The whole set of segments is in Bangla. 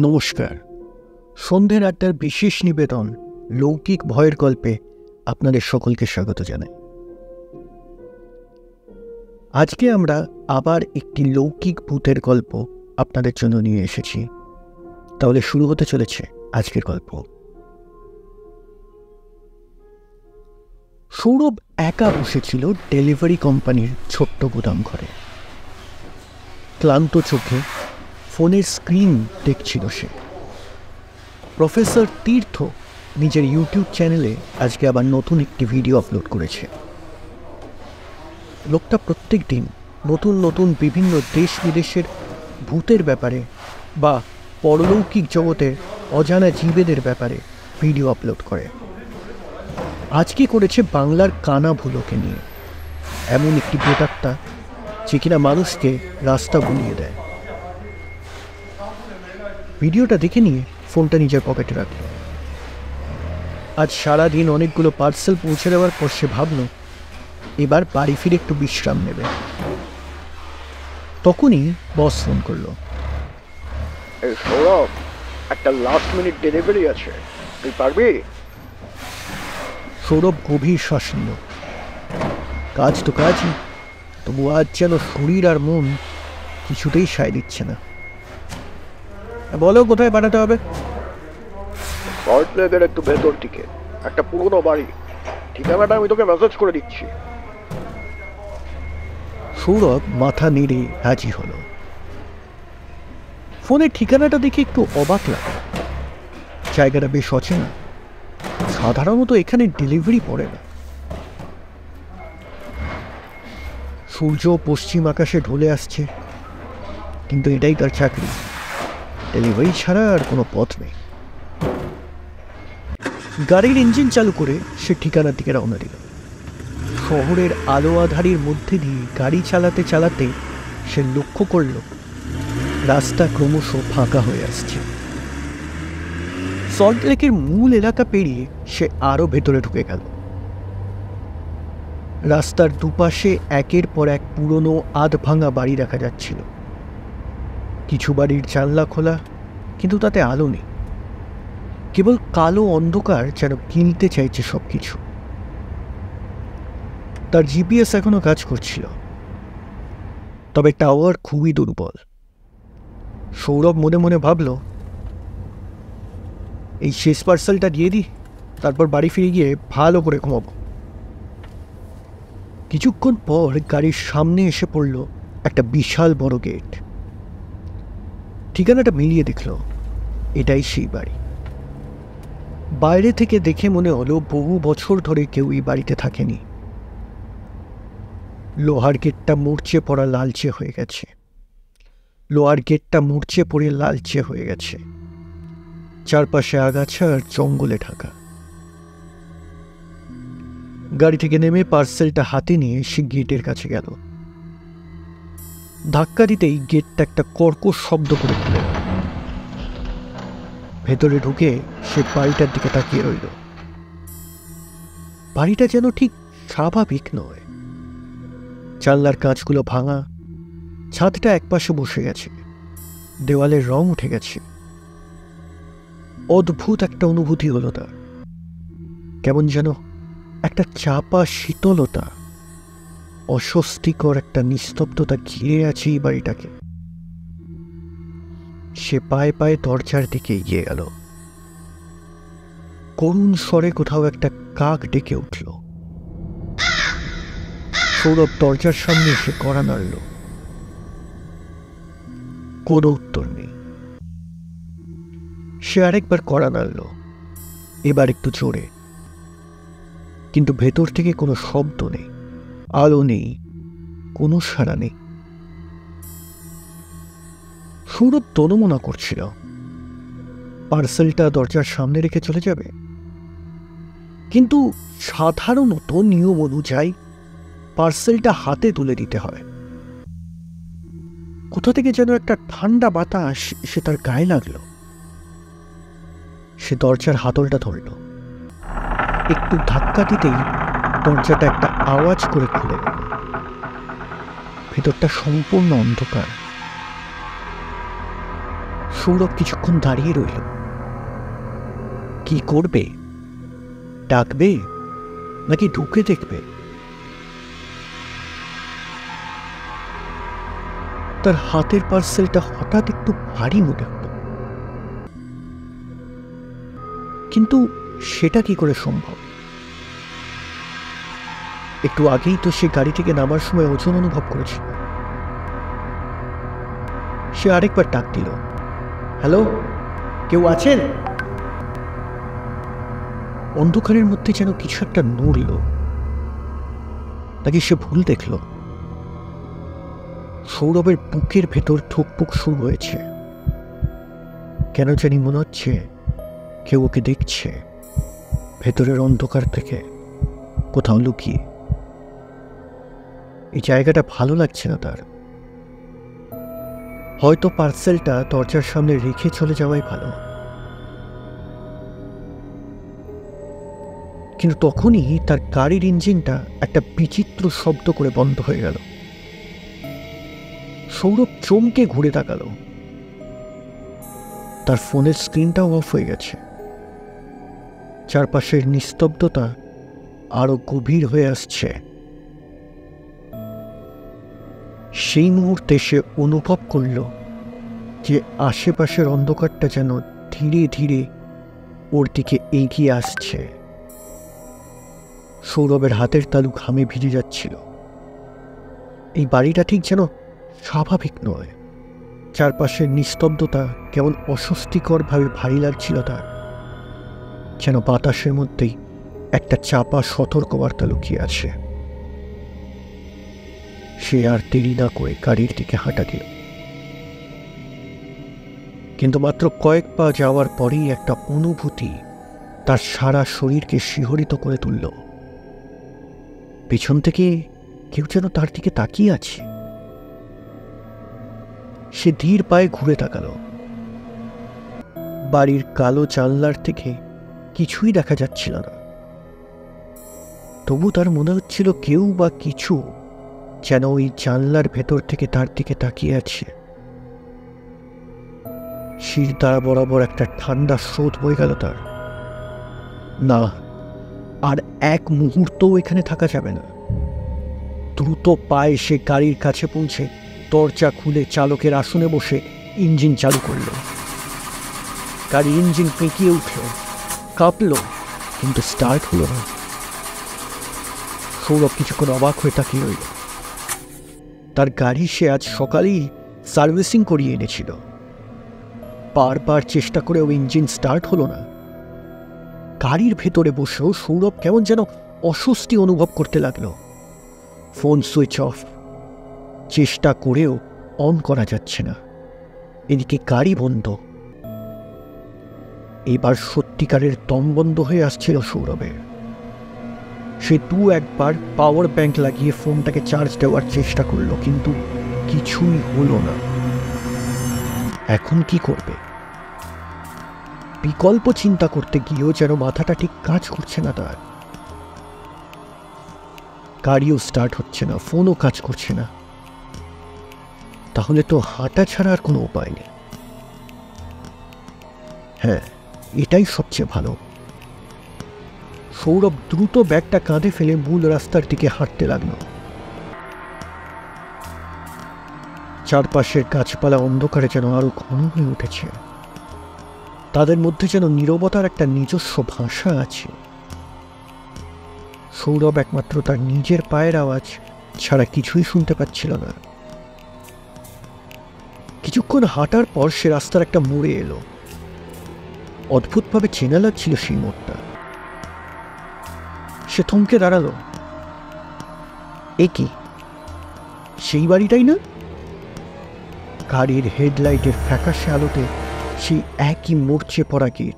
নমস্কার। সন্ধ্যের আড্ডার বিশেষ নিবেদন লৌকিক ভয়ের গল্পে আপনাদের সকলকে স্বাগত জানাই। আজকে আমরা আবার একটি লৌকিক ভূতের গল্প আপনাদের জন্য নিয়ে এসেছি। তাহলে শুরু হতে চলেছে আজকের গল্প। সৌরভ একা বসেছিল ডেলিভারি কোম্পানির ছোট্ট গুদাম ঘরে। ক্লান্ত চোখে ফোনের স্ক্রিন দেখছিল সে। প্রফেসর তীর্থ নিজের ইউটিউব চ্যানেলে আজকে আবার নতুন একটি ভিডিও আপলোড করেছে। লোকটা প্রত্যেক দিন নতুন নতুন বিভিন্ন দেশ বিদেশের ভূতের ব্যাপারে বা পরলৌকিক জগতের অজানা জীবেদের ব্যাপারে ভিডিও আপলোড করে। আজকে করেছে বাংলার কানা ভুলোকে নিয়ে, এমন একটি প্রেতাত্মা যে কিনা মানুষকে রাস্তা ভুলিয়ে দেয়। ভিডিওটা দেখে নিয়ে ফোনটা নিজের পকেটে রাখল। আজ সারাদিন অনেকগুলো পার্সেল পৌঁছে দেওয়ার পর সে ভাবল এবার বাড়ি ফিরে একটু বিশ্রাম নেবে। তখনই বস ফোন করলো। সৌরভ, একটা লাস্ট মিনিট ডেলিভারি আছে, তুই পারবি? সৌরভ গভীর শ্বাস নিল। কাজ তো কাজই, তবু আজ যেন শরীর আর মন কিছুতেই সায় দিচ্ছে না। বলো কোথায় পাঠাতে হবে? সল্ট লেকের একটু ভেতর দিকে একটা পুরনো বাড়ি, ঠিকানাটা আমি তোকে মেসেজ করে দিচ্ছি। সৌরভ মাথা নেড়ে রাজি হলো। ফোনের ঠিকানাটা দেখে একটু অবাক লাগলো। জায়গাটা বেশ অচেনা, সাধারণত এখানে ডেলিভারি পড়ে না। সূর্য পশ্চিম আকাশে ঢলে আসছে, কিন্তু এটাই তার চাকরি, ডেলিভারি ছাড়া আর কোনো পথ নেই। গাড়ির ইঞ্জিন চালু করে সে ঠিকানার দিকে রওনা দিল। শহরের আলো আধারির মধ্যে দিয়ে গাড়ি চালাতে চালাতে সে লক্ষ্য করল রাস্তা ক্রমশ ফাঁকা হয়ে আসছে। সল্ট লেকের মূল এলাকা পেরিয়ে সে আরো ভেতরে ঢুকে গেল। রাস্তার দুপাশে একের পর এক পুরনো আধ ভাঙা বাড়ি দেখা যাচ্ছিল। কিছু বাড়ির জানলা খোলা, কিন্তু তাতে আলো নেই। কেবল কালো অন্ধকার যেন কিনতে চাইছে সবকিছু। তার জিপিএস এখনো কাজ করছিল, তবে টাওয়ার খুবই দুর্বল। সৌরভ মনে মনে ভাবল, এই শেষ পার্সেলটা দিয়ে দিই, তারপর বাড়ি ফিরে গিয়ে ভালো করে ঘুমাবো। কিছুক্ষণ পর গাড়ির সামনে এসে পড়ল একটা বিশাল বড় গেট। ঠিকানাটা মিলিয়ে দেখল এটাই সেই বাড়ি। বাইরে থেকে দেখে মনে হলো বহু বছর ধরে কেউ এই বাড়িতে থাকেনি। লোহার গেটটা মরচে পড়া লালচে হয়ে গেছে। চারপাশে আগাছা আর জঙ্গলে ঢাকা। গাড়ি থেকে নেমে পার্সেলটা হাতে নিয়ে সে গেটের কাছে গেল। ধাক্কা দিতেই গেটটা একটা কর্কশ শব্দ করে খুলে গেল। ভেতরে ঢুকে সে বাড়িটার দিকে তাকিয়ে রইল। বাড়িটা যেন ঠিক স্বাভাবিক নয়। জানলার কাঁচগুলো ভাঙা, ছাদটা একপাশে বসে গেছে, দেওয়ালের রং উঠে গেছে। অদ্ভুত একটা অনুভূতি হলো তার। কেমন যেন একটা চাপা শীতলতা, অস্বস্তিকর একটা নিস্তব্ধতা ঘিরে আছে এই বাড়িটাকে। সে পায়ে পায়ে দরজার দিকে এগিয়ে গেল। করুণ স্বরে কোথাও একটা কাক ডেকে উঠল। সৌরভ দরজার সামনে এসে কড়া নাড়ল। কোনো উত্তর নেই। সে আরেকবার কড়া নাড়ল, এবার একটু জোরে, কিন্তু ভেতর থেকে কোনো শব্দ নেই, আলো নেই, কোনো সাড়া নেই। সৌরভ তনমনা করছিল পার্সেলটা দরজার সামনে রেখে চলে যাবে, কিন্তু সাধারণত নিয়ম অনুযায়ী পার্সেলটা হাতে তুলে দিতে হয়। কোথা থেকে যেন একটা ঠান্ডা বাতাস সে তার গায়ে লাগলো। সে দরজার হাতলটা ধরল। একটু ধাক্কা দিতেই দরজাটা একটা আওয়াজ করে খুলে গেল। ভেতরটা সম্পূর্ণ অন্ধকার। সৌরভ কিছুক্ষণ দাঁড়িয়ে রইল। কি করবে? ডাকবে নাকি ঢুকে দেখবে? তার হাতের পার্সেলটা হঠাৎ একটু ভারী মনে হলো, কিন্তু সেটা কি করে সম্ভব? একটু আগেই তো সে গাড়ি থেকে নামার সময় ওজন অনুভব করেছিল। সে আরেকবার ডাক দিল, হ্যালো, কেউ আছেন? অন্ধকারের মধ্যে যেন কিছু একটা নড়ল, নাকি সে ভুল দেখল? সৌরভের বুকের ভেতর ধুকপুক শুরু হয়েছে। কেন জানি মনে হচ্ছে কেউ ওকে দেখছে ভেতরের অন্ধকার থেকে, কোথাও লুকিয়ে। এই জায়গাটা ভালো লাগছে না তার। হয়তো পার্সেলটা দরজার সামনে রেখে চলে যাওয়াই ভালো। কিন্তু তখনই তার গাড়ির ইঞ্জিনটা একটা বিচিত্র শব্দ করে বন্ধ হয়ে গেল। সৌরভ চমকে ঘুরে তাকালো। তার ফোনের স্ক্রিনটাও অফ হয়ে গেছে। চারপাশের নিস্তব্ধতা আরো গভীর হয়ে আসছে। সেই মুহূর্তে সে অনুভব করল যে আশেপাশের অন্ধকারটা যেন ধীরে ধীরে ওর দিকে এগিয়ে আসছে। সৌরভের হাতের তালু ঘামে ভিজে যাচ্ছিল। এই বাড়িটা ঠিক যেন স্বাভাবিক নয়। চারপাশের নিস্তব্ধতা কেমন অস্বস্তিকরভাবে ভারী লাগছিল তার, যেন বাতাসের মধ্যেই একটা চাপা সতর্কবার্তা লুকিয়ে আছে। সে আর দেরি না করে গাড়ির দিকে হাঁটা দিল। কিন্তু মাত্র কয়েক পা যাওয়ার পরেই একটা অনুভূতি তার সারা শরীরকে শিহরিত করে তুলল। পিছন থেকে কেউ যেন তার দিকে তাকিয়ে আছে। সে ধীর পায়ে ঘুরে তাকাল। বাড়ির কালো জানলার থেকে কিছুই দেখা যাচ্ছিল না, তবু তার মনে হচ্ছিল কেউ বা কিছু যেন ওই জানলার ভেতর থেকে তার দিকে তাকিয়ে আছে। শির দ্বারা বরাবর একটা ঠান্ডা স্রোত বয়ে গেল তার। না, আর এক মুহূর্তও এখানে থাকা যাবে না। দ্রুত পায়ে সে গাড়ির কাছে পৌঁছে দরজা খুলে চালকের আসনে বসে ইঞ্জিন চালু করল। গাড়ির ইঞ্জিন পেঁকিয়ে উঠল, কাঁপল, কিন্তু স্টার্ট হলো না। সৌরভ কিছুক্ষণ অবাক হয়ে তাকিয়ে রইল। তার গাড়ি সে আজ সকালেই সার্ভিসিং করিয়ে এনেছিল। বারবার চেষ্টা করেও ইঞ্জিন স্টার্ট হলো না। গাড়ির ভেতরে বসেও সৌরভ কেমন যেন অস্বস্তি অনুভব করতে লাগলো। ফোন সুইচ অফ, চেষ্টা করেও অন করা যাচ্ছে না। এদিকে গাড়ি বন্ধ। এবার সত্যিকারের দম বন্ধ হয়ে আসছিল সৌরভের। সে একবার পাওয়ার ব্যাংক লাগিয়ে ফোনটাকে চার্জ দেওয়ার চেষ্টা করলো, কিন্তু কিছুই হলো না। এখন কি করবে? বিকল্প চিন্তা করতে গিয়েও যেন মাথাটা ঠিক কাজ করছে না তার। গাড়িও স্টার্ট হচ্ছে না, ফোনও কাজ করছে না। তাহলে তো হাঁটা ছাড়া আর কোনো উপায় নেই। হ্যাঁ, এটাই সবচেয়ে ভালো। সৌরভ দ্রুত ব্যাগটা কাঁধে ফেলে মূল রাস্তার দিকে হাঁটতে লাগল। চারপাশের গাছপালা অন্ধকারে যেন আরো ঘন হয়ে উঠেছে। তাদের মধ্যে যেন নীরবতার একটা নিজস্ব ভাষা আছে। সৌরভ একমাত্র তার নিজের পায়ের আওয়াজ ছাড়া কিছুই শুনতে পাচ্ছিল না। কিছুক্ষণ হাঁটার পর সে রাস্তার একটা মোড়ে এলো। অদ্ভুতভাবে চেনা লাগছিল সেই মোড়টা। সে থমকে দাঁড়ালো। এ কি, সেই বাড়িটাই না? গাড়ির হেডলাইটের ফ্যাকাশে আলোতে সেই একই মরচে পড়া গেট,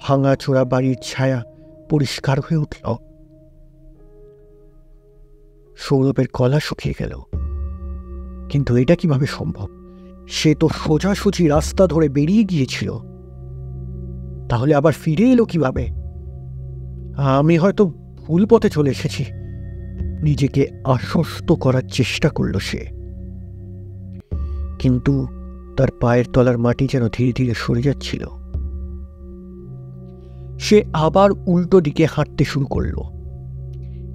ভাঙাচোরা বাড়ির ছায়া পরিষ্কার হয়ে উঠল। সৌরভের গলা শুকিয়ে গেল। কিন্তু এটা কিভাবে সম্ভব? সে তো সোজাসুজি রাস্তা ধরে বেরিয়ে গিয়েছিল। তাহলে আবার ফিরে এলো কিভাবে? আমি হয়তো ভুল পথে চলে এসেছি, নিজেকে আশ্বস্ত করার চেষ্টা করল সে। কিন্তু তার পায়ের তলার মাটি যেন ধীরে ধীরে সরে যাচ্ছিল। সে আবার উল্টো দিকে হাঁটতে শুরু করল,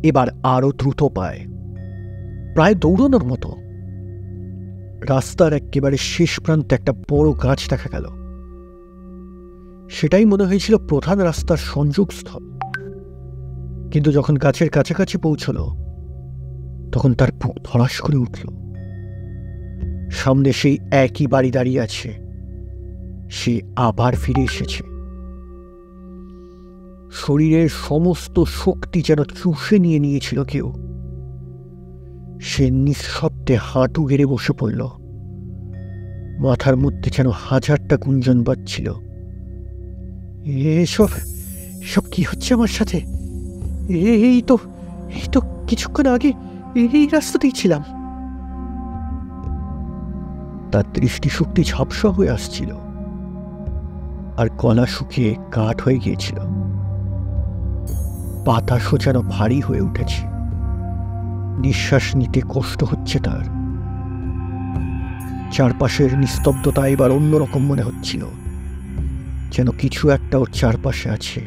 এবার আরো দ্রুত পায়, প্রায় দৌড়ানোর মতো। রাস্তার একেবারে শেষ প্রান্তে একটা বড় গাছ দেখা গেল। সেটাই মনে হয়েছিল প্রধান রাস্তার সংযোগস্থল। কিন্তু যখন গাছের কাছাকাছি পৌঁছল, তখন তার বুক ধড়াস করে উঠল। সামনে সেই একই বাড়ি দাঁড়িয়ে আছে। সে আবার ফিরে এসেছে। শরীরের সমস্ত শক্তি যেন চুষে নিয়ে নিয়েছিল কেউ। সে নিঃশব্দে হাঁটু গেড়ে বসে পড়ল। মাথার মধ্যে যেন হাজারটা গুঞ্জন বাজছিল। এসব সব কি হচ্ছে আমার সাথে? এই তো কিছুক্ষণ আগে এই রাস্তাতেই ছিলাম। তার দৃষ্টিশক্তি ঝাপসা হয়ে আসছিল, আর গলা শুকিয়ে কাঠ হয়ে গিয়েছিল। বাতাসও যেন ভারী হয়ে উঠেছে। নিঃশ্বাস নিতে কষ্ট হচ্ছে তার। চারপাশের নিস্তব্ধতা এবার অন্যরকম মনে হচ্ছিল, যেন কিছু একটা ওর চারপাশে আছে,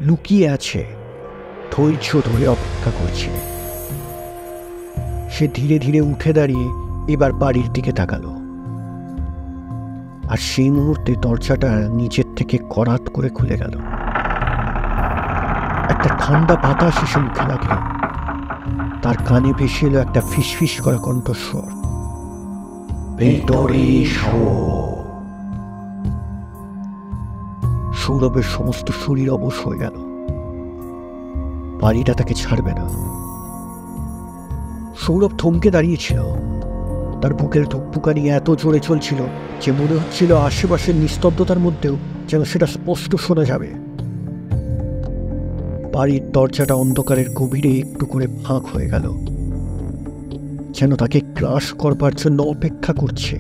লুকিয়ে আছে, ধৈর্য ধরে অপেক্ষা করছে। সে ধীরে ধীরে উঠে দাঁড়িয়ে এবার বাড়ির দিকে তাকালো। আর সেই মুহূর্তে দরজাটা নিজের থেকে করাত করে খুলে গেল। একটা ঠান্ডা বাতাস এসে মুখে লাগলো। তার কানে ভেসে এলো একটা ফিসফিস করা কণ্ঠস্বর, ভেতরে এসো। সৌরভের সমস্ত শরীর অবশ হয়ে গেল। বাড়িটা তাকে ছাড়বে না। সৌরভ থমকে দাঁড়িয়েছিল। তার বুকের ধুকপুকানি এত জোরে চলছিল যে মনে হচ্ছিল আশেপাশের নিস্তব্ধতার মধ্যেও যেন সেটা স্পষ্ট শোনা যাবে। বাড়ির দরজাটা অন্ধকারের গভীরে একটু করে ফাঁক হয়ে গেল, যেন তাকে গ্রাস করবার জন্য অপেক্ষা করছে।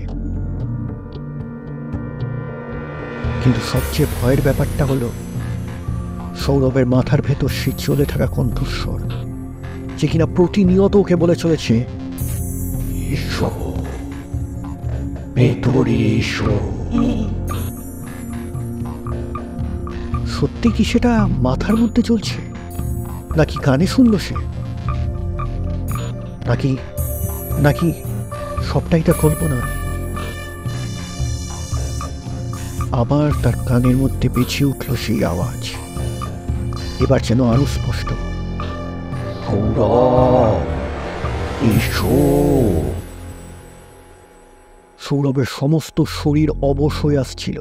কিন্তু সবচেয়ে ভয়ের ব্যাপারটা হলো সৌরভের মাথার ভেতর সে চলে থাকা কণ্ঠস্বর, যে কিনা প্রতিনিয়ত ওকে বলে চলেছে, এসো, ভেতরে এসো। সত্যি কি সেটা মাথার মধ্যে চলছে, নাকি কানে শুনল সে, নাকি নাকি সবটাই তার কল্পনা? আবার তার কানের মধ্যে বেঁচে উঠল সেই আওয়াজ, এবার যেন আরো স্পষ্ট, সৌরভের সমস্ত শরীর অবশ হয়ে আসছিল।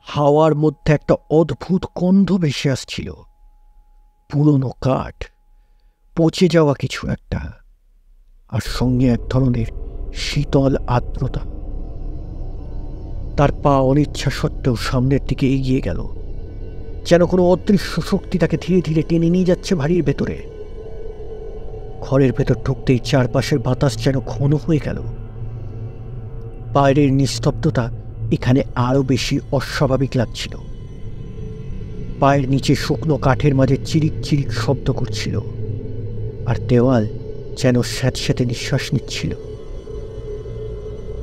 হাওয়ার মধ্যে একটা অদ্ভুত গন্ধ ভেসে আসছিল, পুরনো কাঠ, পচে যাওয়া কিছু একটা, আর সঙ্গে এক ধরনের শীতল আর্দ্রতা। তার পা অনিচ্ছা সত্ত্বেও সামনের দিকে এগিয়ে গেল, যেন কোনো অদৃশ্য শক্তি তাকে ধীরে ধীরে টেনে নিয়ে যাচ্ছে বাড়ির ভেতরে। ঘরের ভেতর ঢুকতেই চারপাশের বাতাস যেন ঘন হয়ে গেল। বাইরের নিস্তব্ধতা এখানে আরো বেশি অস্বাভাবিক লাগছিল। পায়ের নিচে শুকনো কাঠের মাঝে চিরিক চিরিক শব্দ করছিল, আর দেওয়াল যেন স্যাঁতস্যাঁতে নিঃশ্বাস নিচ্ছিল।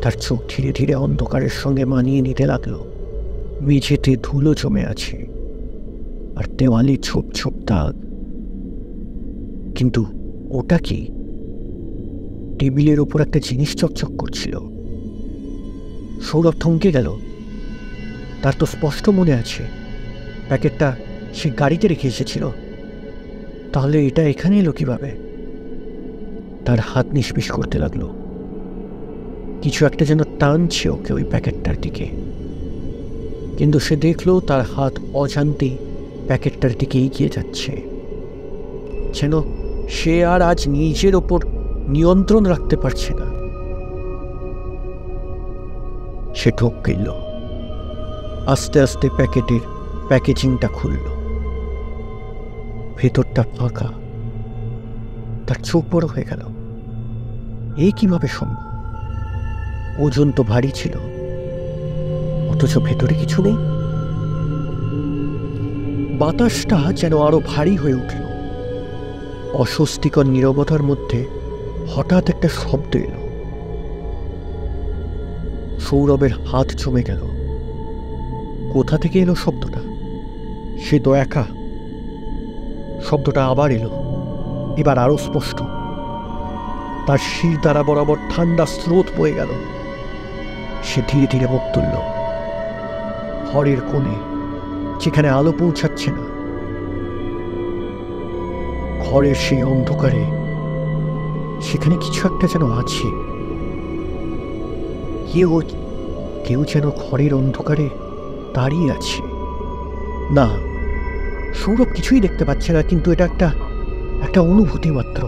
তার চোখ ধীরে ধীরে অন্ধকারের সঙ্গে মানিয়ে নিতে লাগলো। মেঝেতে ধুলো জমে আছে, আর দেওয়ালে ছোপ ছোপ দাগ। কিন্তু ওটা কি? টেবিলের ওপর একটা জিনিস চকচক করছিল। সৌরভ থমকে গেল। তার তো স্পষ্ট মনে আছে প্যাকেটটা সে গাড়িতে রেখে এসেছিল। তাহলে এটা এখানে এলো কিভাবে? তার হাত নিষ্পিস করতে লাগলো। কিছু একটা যেন টানছে ওকে ওই প্যাকেটটার দিকে। কিন্তু সে দেখলো তার হাত অজান্তেই প্যাকেটটার দিকে এগিয়ে যাচ্ছে, যেন সে আর আজ নিজের ওপর নিয়ন্ত্রণ রাখতে পারছে না। সে ঢোক গেল। আস্তে আস্তে প্যাকেটের প্যাকেজিংটা খুলল। ভেতরটা ফাঁকা। তার চোখ বড় হয়ে গেল। এ কিভাবে সম্ভব? ওজন তো ভারী ছিল, অথচ ভেতরে কিছু নেই। বাতাসটা যেন আরো ভারী হয়ে উঠল। অস্বস্তিকর নীরবতার মধ্যে হঠাৎ একটা শব্দ এলো। সৌরভের হাত জমে গেল। কোথা থেকে এলো শব্দটা? সে তো একা। শব্দটা আবার এলো, এবার আরো স্পষ্ট। তার শির দ্বারা বরাবর ঠান্ডা স্রোত বয়ে গেল। সে ধীরে ধীরে মুখ তুলল। ঘরের কোণে, যেখানে আলো পৌঁছাচ্ছে না, ঘরের সেই অন্ধকারে সেখানে কিছু একটা যেন আছে। কেউ কেউ যেন ঘরের অন্ধকারে দাঁড়িয়ে আছে। না, সৌরভ কিছুই দেখতে পাচ্ছে না, কিন্তু এটা একটা অনুভূতি মাত্র।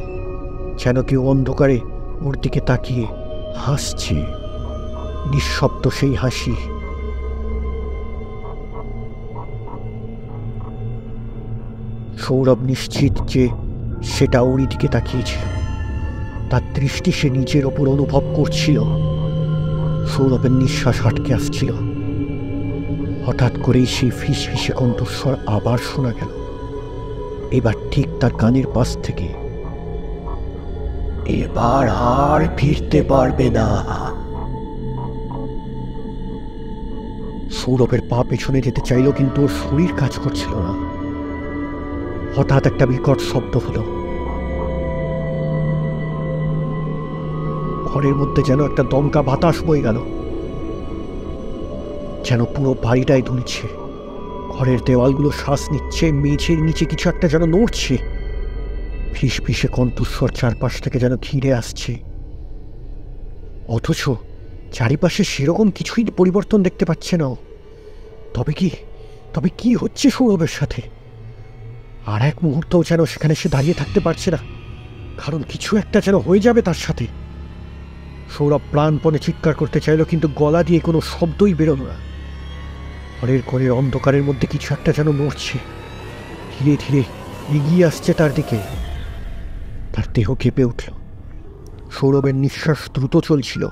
যেন কেউ অন্ধকারে ওর দিকে তাকিয়ে হাসছে, নিঃশব্দ সেই হাসি। সৌরভ নিশ্চিত যে সেটা ওরই দিকে তাকিয়েছিল। তার দৃষ্টি সে নিজের ওপর অনুভব করছিল। সৌরভের নিঃশ্বাস আটকে আসছিল। হঠাৎ করেই সেই ফিসফিসে কণ্ঠস্বর আবার শোনা গেল, এবার ঠিক তার কানের পাশ থেকে। এবার আর ফিরতে পারবে না। সৌরভের পা পেছনে যেতে চাইল, কিন্তু ওর শরীর কাজ করছিল না। হঠাৎ একটা বিকট শব্দ হলো। ঘরের মধ্যে যেন একটা দমকা বাতাস বয়ে গেল, যেন পুরো বাড়িটাই দুলছে। ঘরের দেওয়ালগুলো শ্বাস নিচ্ছে, মেঝের নিচে কিছু একটা যেন নড়ছে। ফিসফিসে কণ্ঠস্বর চারপাশ থেকে যেন ঘিরে আসছে, অথচ চারিপাশে সেরকম কিছুই পরিবর্তন দেখতে পাচ্ছে না। তবে কি হচ্ছে সৌরভের সাথে? আর এক মুহূর্তও যেন সেখানে সে দাঁড়িয়ে থাকতে পারছে না, কারণ কিছু একটা যেন হয়ে যাবে তার সাথে। সৌরভ প্রাণপণে চিৎকার করতে চাইল, কিন্তু গলা দিয়ে কোনো শব্দই বেরোল না। ঘরের ঘরের অন্ধকারের মধ্যে কিছু একটা যেন নড়ছে, ধীরে ধীরে এগিয়ে আসছে তার দিকে। তার দেহ কেঁপে উঠল। সৌরভের নিঃশ্বাস দ্রুত চলছিল।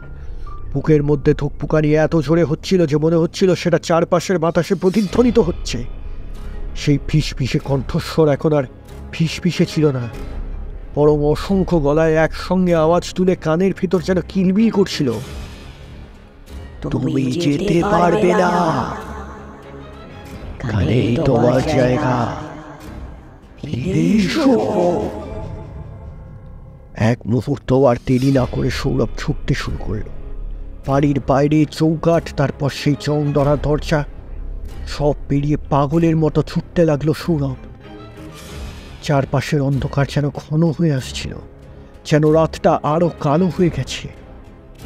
বুকের মধ্যে ধুকপুকানি এত জোরে হচ্ছিল যে মনে হচ্ছিল সেটা চারপাশের বাতাসে প্রতিধ্বনিত হচ্ছে। সেই ফিসফিসে কণ্ঠস্বর এখন আর ফিসফিসে ছিল না, বরং অসংখ্য গলায় একসঙ্গে আওয়াজ তুলে কানের ভিতর যেন কিলবিল করছিল। তুমি যেতে পারবে না, কানেই তোমার জায়গা, ফিরে এসো। এক মুহূর্ত আর দেরি না করে সৌরভ ছুটতে শুরু করল। বাড়ির বাইরে চৌকাঠ, তারপর সেই চং ধরা দরজা, সব পেরিয়ে পাগলের মতো ছুটতে লাগলো সৌরভ। চারপাশের অন্ধকার যেন ঘন হয়ে আসছিল, যেন রাতটা আরো কালো হয়ে গেছে।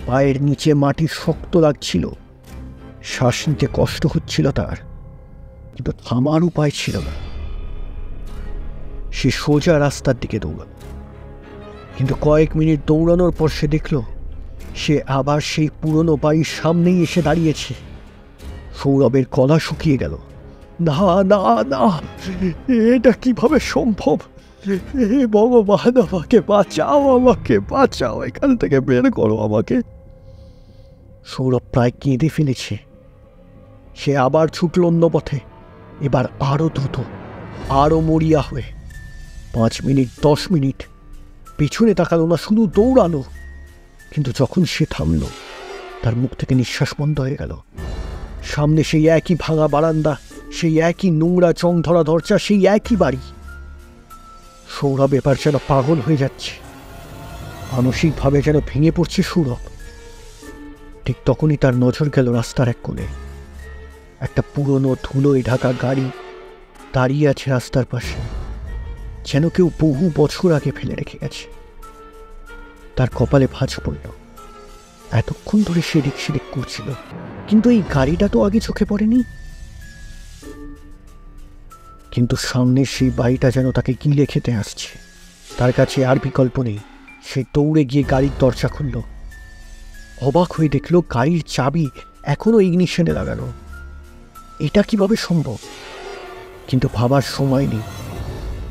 পায়ের নিচে মাটি শক্ত লাগছিল, শ্বাস নিতে কষ্ট হচ্ছিল তার, কিন্তু থামার উপায় ছিল না। সে সোজা রাস্তার দিকে দৌড়াল, কিন্তু কয়েক মিনিট দৌড়ানোর পর সে দেখল সে আবার সেই পুরনো বাড়ির সামনেই এসে দাঁড়িয়েছে। সৌরভের গলা শুকিয়ে গেল। না না না, এটা কিভাবে সম্ভব? ভগবান, আমাকে বাঁচাও, আমাকে বাঁচাও, এখান থেকে বের করো আমাকে। সৌরভ প্রায় কেঁদে ফেলেছে। সে আবার ছুটল অন্য পথে, এবার আরো দ্রুত, আরো মরিয়া হয়ে। 5 মিনিট, 10 মিনিট, পেছনে তাকালো না, শুধু দৌড়ানো। কিন্তু যখন সে থামল, তার মুখ থেকে নিঃশ্বাস বন্ধ হয়ে গেল। সামনে সেই একই ভাঙা বারান্দা, সেই একই নোংরা চং ধরা দরজা, সেই একই বাড়ি। সৌরভ এবার যেন পাগল হয়ে যাচ্ছে, মানসিকভাবে যেন ভেঙে পড়ছে সৌরভ। ঠিক তখনই তার নজর গেল রাস্তার এক কোণে। একটা পুরনো ধুলোয় ঢাকা গাড়ি দাঁড়িয়ে আছে রাস্তার পাশে, যেন কেউ বহু বছর আগে ফেলে রেখে গেছে। তার কপালে ভাঁজ পড়ল। এতক্ষণ ধরে সে এদিক সেদিক করছিল, কিন্তু এই গাড়িটা তো আগে চোখে পড়েনি। কিন্তু সামনের সেই বাড়িটা যেন তাকে গিলে খেতে আসছে। তার কাছে আর বিকল্প নেই। সে দৌড়ে গিয়ে গাড়ির দরজা খুলল। অবাক হয়ে দেখল গাড়ির চাবি এখনো ইগনিশনে লাগানো। এটা কিভাবে সম্ভব? কিন্তু ভাবার সময় নেই,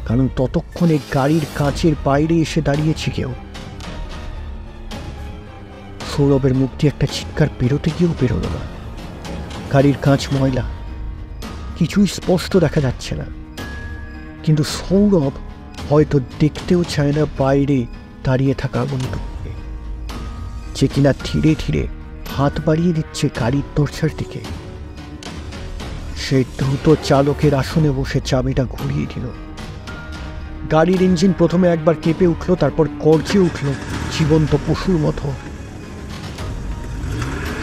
কারণ ততক্ষণে গাড়ির কাঁচের বাইরে এসে দাঁড়িয়েছে কেউ। সৌরভের মুখ দিয়ে একটা চিৎকার বেরোতে গিয়েও বেরোল না। গাড়ির কাঁচ ময়লা, কিছুই স্পষ্ট দেখা যাচ্ছে না। কিন্তু সৌরভ হয়তো দেখতেও চায় না বাইরে দাঁড়িয়ে থাকা বন্ধুকে, যে কিনা ধীরে ধীরে হাত বাড়িয়ে দিচ্ছে গাড়ির দরজার দিকে। সে দ্রুত চালকের আসনে বসে চাবিটা ঘুরিয়ে দিল। গাড়ির ইঞ্জিন প্রথমে একবার কেঁপে উঠল, তারপর গর্জে উঠল জীবন্ত পশুর মতো।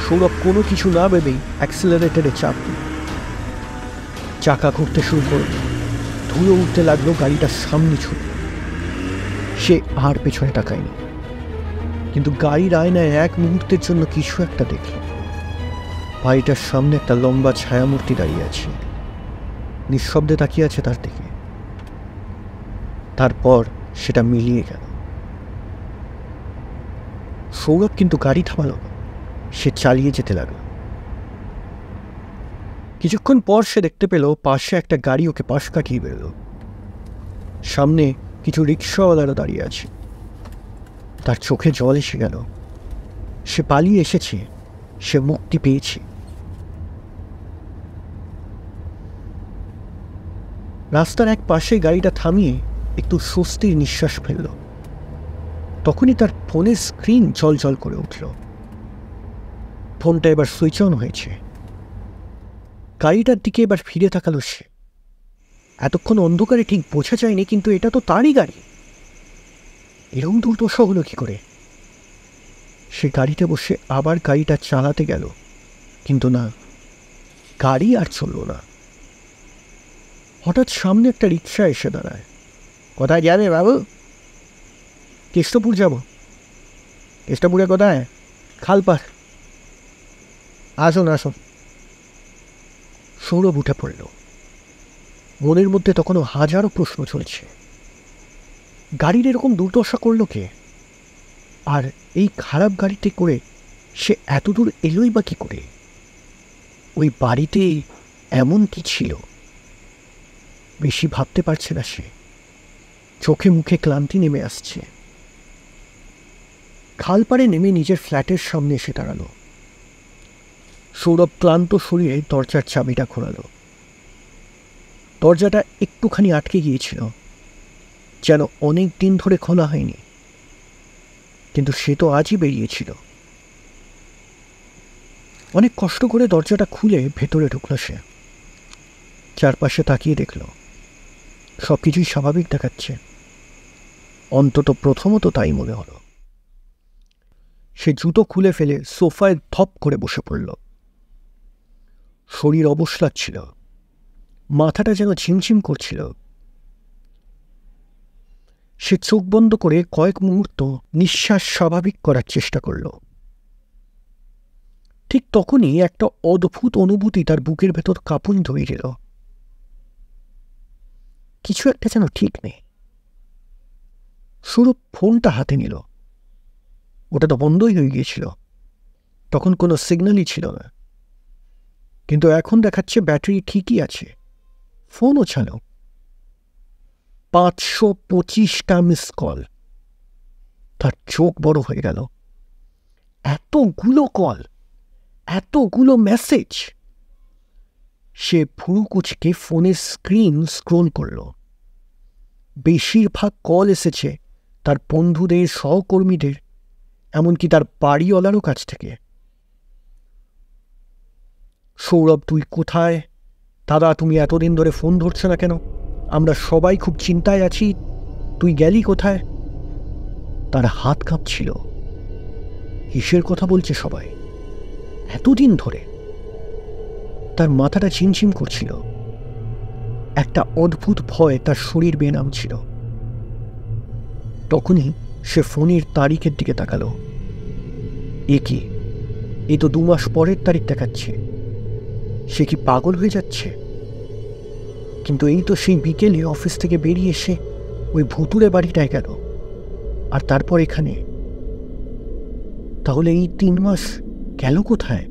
সৌরভ কোনো কিছু না ভেবেই অ্যাক্সিলারেটরে চাপ দিল। চাকা ঘুরতে শুরু করল, ধুলো উঠতে লাগলো, গাড়িটার সামনে ছুটল। সে আর পেছনে তাকায়নি, কিন্তু গাড়ির আয়নায় এক মুহূর্তের জন্য কিছু একটা দেখল। বাড়িটার সামনে একটা লম্বা ছায়ামূর্তি দাঁড়িয়ে আছে, নিঃশব্দে তাকিয়ে আছে তার দিকে। তারপর সেটা মিলিয়ে গেল। সৌরভ কিন্তু গাড়ি থামাল না, সে চালিয়ে যেতে লাগলো। কিছুক্ষণ পর সে দেখতে পেল পাশে একটা গাড়ি ওকে পাশ কাটিয়ে বেরোল। সামনে কিছু রিক্সাওয়ালারা দাঁড়িয়ে আছে। তার চোখে জল এসে গেল। সে পালিয়ে এসেছে, সে মুক্তি পেয়েছে। রাস্তার এক পাশে গাড়িটা থামিয়ে একটু স্বস্তির নিঃশ্বাস ফেলল। তখনই তার ফোনের স্ক্রিন জল করে উঠল। ফোনটা এবার সুইচ অন হয়েছে। গাড়িটার দিকে এবার ফিরে তাকালো সে। এতক্ষণ অন্ধকারে ঠিক বোঝা যায়নি, কিন্তু এটা তো তারই গাড়ি। এরকম দুর্দশা হলো কি করে? সে গাড়িতে বসে আবার গাড়িটা চালাতে গেল, কিন্তু না, গাড়ি আর চলল না। হঠাৎ সামনে একটা রিক্সা এসে দাঁড়ায়। কোথায় যাবে বাবু? কেষ্টপুর যাব। কেষ্টপুরে কোথায়? খালপাড়। আসুন আসুন। সৌরভ উঠে পড়ল। মনের মধ্যে তখনও হাজারো প্রশ্ন চলছে। গাড়ির এরকম দুর্দশা করল কে? আর এই খারাপ গাড়িতে করে সে এত দূর এলোই বা কি করে? ওই বাড়িতে এমন কি ছিল? বেশি ভাবতে পারছে না সে। চোখে মুখে ক্লান্তি নেমে আসছে। খালপাড়ে নেমে নিজের ফ্ল্যাটের সামনে এসে দাঁড়ালো। সৌরভ ক্লান্ত শরীরে দরজার চাবিটা ঘোরালো। দরজাটা একটুখানি আটকে গিয়েছিল, যেন অনেক দিন ধরে খোলা হয়নি। কিন্তু সে তো আজই বেরিয়েছিল। অনেক কষ্ট করে দরজাটা খুলে ভেতরে ঢুকল সে। চারপাশে তাকিয়ে দেখল সবকিছুই স্বাভাবিক দেখাচ্ছে। অন্তত প্রথমত তাই মনে হলো। সে জুতো খুলে ফেলে সোফায় ধপ করে বসে পড়ল। শরীর অবশ লাগছিল, মাথাটা যেন ঝিমঝিম করছিল। সে চোখ বন্ধ করে কয়েক মুহূর্ত নিঃশ্বাস স্বাভাবিক করার চেষ্টা করল। ঠিক তখনই একটা অদ্ভুত অনুভূতি তার বুকের ভেতর কাঁপুনি ধরে গেল। কিছু একটা যেন ঠিক নেই। সৌরভ ফোনটা হাতে নিল। ওটা তো বন্ধই হয়ে গিয়েছিল। তখন কোনো সিগন্যালই ছিল না, কিন্তু এখন দেখাচ্ছে ব্যাটারি ঠিকই আছে, ফোনও চালো। 525টা মিস কল। তার চোখ বড় হয়ে গেল। এতগুলো কল, এতগুলো মেসেজ। সে ভুরু কুচকে ফোনের স্ক্রিন স্ক্রোল করল। বেশিরভাগ কল এসেছে তার বন্ধুদের, সহকর্মীদের, এমনকি তার বাড়িওয়ালারও কাছ থেকে। সৌরভ, তুই কোথায়? দাদা, তুমি এতদিন ধরে ফোন ধরছো না কেন? আমরা সবাই খুব চিন্তায় আছি, তুই গেলি কোথায়? তার হাত কাঁপছিল। কিসের কথা বলছে সবাই এতদিন ধরে? তার মাথাটা ঝিমঝিম করছিল। একটা অদ্ভুত ভয় তার শরীর বেয়ে নামছিল। তখনই সে ফোনের তারিখের দিকে তাকালো। এ কি? এ তো 2 মাস পরের তারিখ দেখাচ্ছে। সে কি পাগল হয়ে যাচ্ছে? কিন্তু এই তো সেই বিকেলে অফিস থেকে বেরিয়ে এসে ওই ভুতুরে বাড়িটায় গেল, আর তারপর এখানে। তাহলে এই 3 মাস গেল কোথায়?